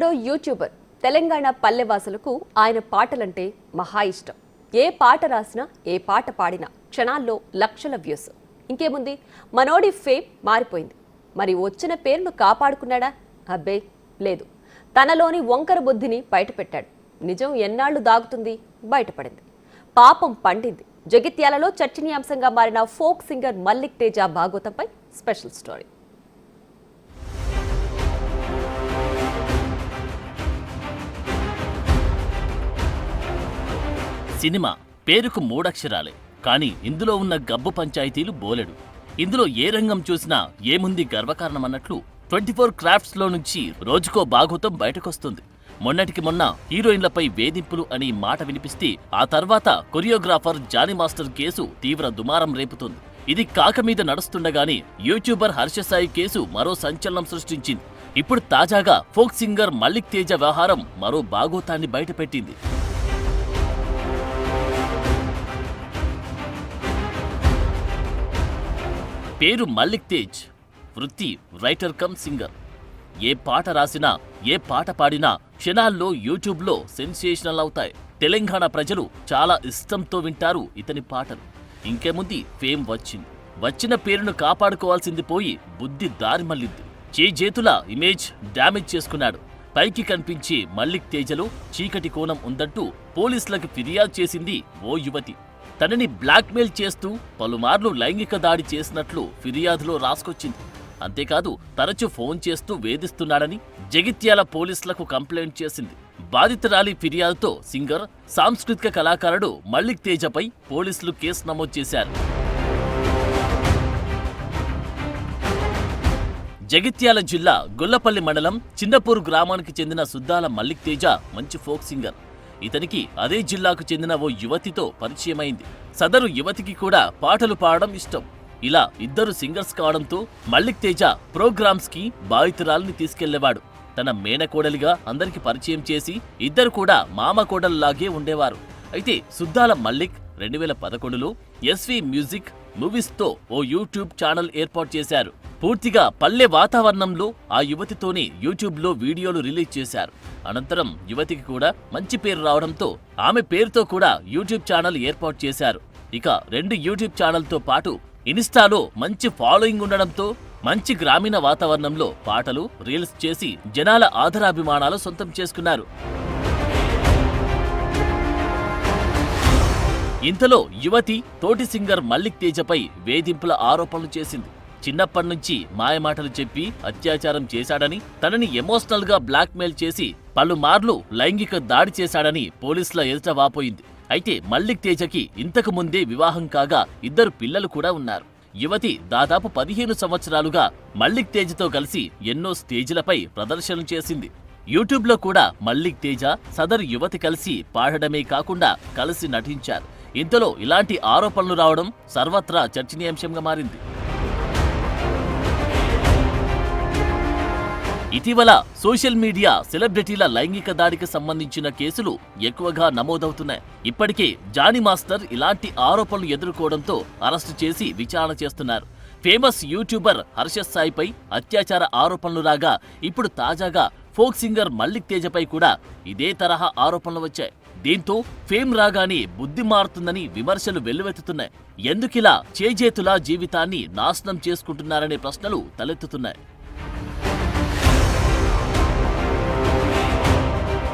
ఇతడో YouTuber. Telangana పల్లెవాసులకు ఆయన పాటలంటే మహా ఇష్టం. ఏ పాట రాసినా, ఏ పాట పాడినా క్షణాల్లో లక్షల వ్యూస్. ఇంకేముంది, మనోడి ఫేమ్ మారిపోయింది. మరి వచ్చిన పేరును కాపాడుకున్నాడా? అబ్బే లేదు. తనలోని వంకర బుద్ధిని బయటపెట్టాడు. నిజం ఎన్నాళ్లు దాగుతుంది? బయటపడింది. పాపం పండింది. జగిత్యాలలో చర్చనీయాంశంగా మారిన ఫోక్ సింగర్ మల్లిక్ తేజ భాగవతంపై స్పెషల్ స్టోరీ. సినిమా పేరుకు మూడక్షరాలే, కానీ ఇందులో ఉన్న గబ్బు పంచాయతీలు బోలెడు. ఇందులో ఏ రంగం చూసినా ఏముంది గర్వకారణమన్నట్లు 24 క్రాఫ్ట్స్లో నుంచి రోజుకో భాగవతం బయటకొస్తుంది. మొన్నటికి మొన్న హీరోయిన్లపై వేధింపులు అని మాట వినిపిస్తే ఆ తర్వాత కొరియోగ్రాఫర్ జానీ మాస్టర్ కేసు తీవ్ర దుమారం రేపుతుంది. ఇది కాక మీద నడుస్తుండగానే యూట్యూబర్ హర్షసాయి కేసు మరో సంచలనం సృష్టించింది. ఇప్పుడు తాజాగా ఫోక్ సింగర్ మల్లిక్ తేజ వ్యవహారం మరో భాగవతాన్ని బయటపెట్టింది. పేరు మల్లిక్ తేజ్, వృత్తి రైటర్ కమ్ సింగర్. ఏ పాట రాసినా, ఏ పాట పాడినా క్షణాల్లో యూట్యూబ్లో సెన్సేషనల్ అవుతాయి. తెలంగాణ ప్రజలు చాలా ఇష్టంతో వింటారు ఇతని పాటలు. ఇంకేముంది, ఫేమ్ వచ్చిన పేరును కాపాడుకోవాల్సింది పోయి బుద్ధి దారి మళ్ళింది. చేతుల ఇమేజ్ డ్యామేజ్ చేసుకున్నాడు. పైకి కనిపించే మల్లిక్ తేజలో చీకటి కోణం ఉందంటూ పోలీసులకు ఫిర్యాదు చేసింది ఓ యువతి. తనని బ్లాక్మెయిల్ చేస్తూ పలుమార్లు లైంగిక దాడి చేసినట్లు ఫిర్యాదులో రాసుకొచ్చింది. అంతేకాదు తరచూ ఫోన్ చేస్తూ వేధిస్తున్నాడని జగిత్యాల పోలీసులకు కంప్లైంట్ చేసింది. బాధితురాలి ఫిర్యాదుతో సింగర్, సాంస్కృతిక కళాకారుడు మల్లిక్ తేజపై పోలీసులు కేసు నమోదు చేశారు. జగిత్యాల జిల్లా గొల్లపల్లి మండలం చిన్నపూరు గ్రామానికి చెందిన సుద్దాల మల్లిక్ తేజ మంచి ఫోక్ సింగర్. ఇతనికి అదే జిల్లాకు చెందిన ఓ యువతితో పరిచయమైంది. సదరు యువతికి కూడా పాటలు పాడడం ఇష్టం. ఇలా ఇద్దరు సింగర్స్ కావడంతో మల్లిక్ తేజ ప్రోగ్రామ్స్ కి బాధితురాల్ని తీసుకెళ్లేవాడు. తన మేనకోడలిగా అందరికి పరిచయం చేసి ఇద్దరు కూడా మామ కోడల్లాగే ఉండేవారు. అయితే సుద్దాల మల్లిక్ 2011లో ఎస్వి మ్యూజిక్ మూవీస్తో ఓ యూట్యూబ్ ఛానల్ ఏర్పాటు చేశారు. పూర్తిగా పల్లె వాతావరణంలో ఆ యువతితోనే యూట్యూబ్లో వీడియోలు రిలీజ్ చేశారు. అనంతరం యువతికి కూడా మంచి పేరు రావడంతో ఆమె పేరుతో కూడా యూట్యూబ్ ఛానల్ ఏర్పాటు చేశారు. ఇక 2 యూట్యూబ్ ఛానల్తో పాటు ఇన్స్టాలో మంచి ఫాలోయింగ్ ఉండడంతో మంచి గ్రామీణ వాతావరణంలో పాటలు, రీల్స్ చేసి జనాల ఆదరాభిమానాలు సొంతం చేసుకున్నారు. ఇంతలో యువతి తోటి సింగర్ మల్లిక్ తేజపై వేధింపుల ఆరోపణలు చేసింది. చిన్నప్పటినుంచి మాయమాటలు చెప్పి అత్యాచారం చేశాడని, తనని ఎమోషనల్ గా బ్లాక్మెయిల్ చేసి పలుమార్లు లైంగిక దాడి చేశాడని పోలీసుల ఎదుట వాపోయింది. అయితే మల్లిక్ తేజకి ఇంతకు ముందే వివాహం కాగా 2 పిల్లలు కూడా ఉన్నారు. యువతి దాదాపు 15 సంవత్సరాలుగా మల్లిక్ తేజతో కలిసి ఎన్నో స్టేజ్లపై ప్రదర్శనలు చేసింది. యూట్యూబ్లో కూడా మల్లిక్ తేజ, సదరు యువతి కలిసి పాడడమే కాకుండా కలిసి నటించారు. ఇంతలో ఇలాంటి ఆరోపణలు రావడం సర్వత్రా చర్చనీయాంశంగా మారింది. ఇటీవల సోషల్ మీడియా సెలబ్రిటీల లైంగిక దాడికి సంబంధించిన కేసులు ఎక్కువగా నమోదవుతున్నాయి. ఇప్పటికే జానీ మాస్టర్ ఇలాంటి ఆరోపణలు ఎదుర్కోవడంతో అరెస్టు చేసి విచారణ చేస్తున్నారు. ఫేమస్ యూట్యూబర్ హర్షసాయిపై అత్యాచార ఆరోపణలు రాగా ఇప్పుడు తాజాగా ఫోక్ సింగర్ మల్లిక్ తేజపై కూడా ఇదే తరహా ఆరోపణలు వచ్చాయి. దీంతో ఫేమ్ రాగానే బుద్ధి మారుతుందని విమర్శలు వెల్లువెత్తుతున్నాయి. ఎందుకిలా చేతుల జీవితాన్ని నాశనం చేసుకుంటున్నారనే ప్రశ్నలు తలెత్తుతున్నాయి.